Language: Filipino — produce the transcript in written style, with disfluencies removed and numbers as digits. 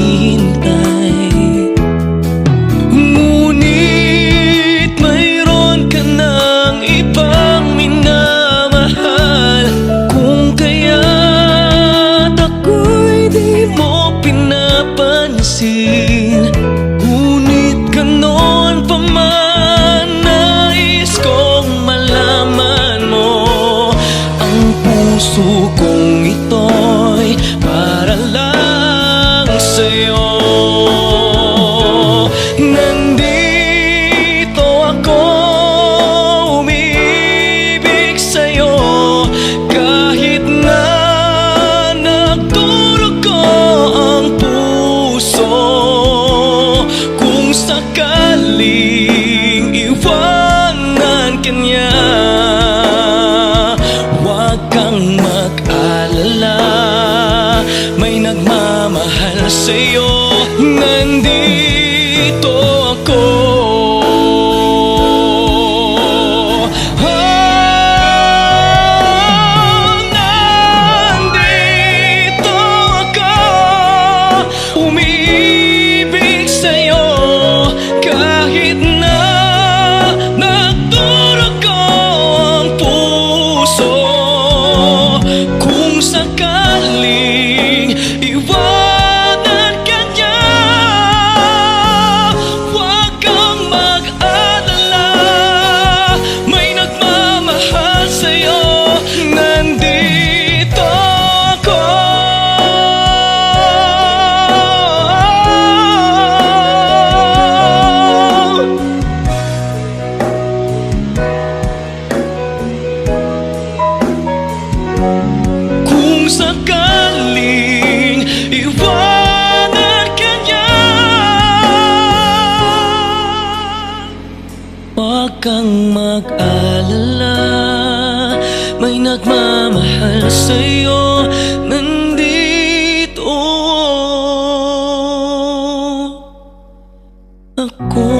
naghihintay. Ngunit mayroon ka ng ibang minamahal, kung kaya't ako'y di mo pinapansin. Ngunit ganon pa man, nais kong malaman mo, ang puso kong ito'y para lang sa'yo. Nandito ako, umibig sa'yo, kahit na nagdurugo ang puso. Kung sakaling iwanan ka niya, huwag kang mag-alala, may nagmamahal sa'yo. Nandito ako. Nandito ako, umibig sa'yo, kahit na nagdurugo ang puso. Kung sakaling iwanan ka niya, huwag kang mag-alala, may nagmamahal sa'yo. Nandito ako. Kung sakaling iwanan ka niya, huwag kang mag-alala, may nagmamahal sa'yo. Nandito ako.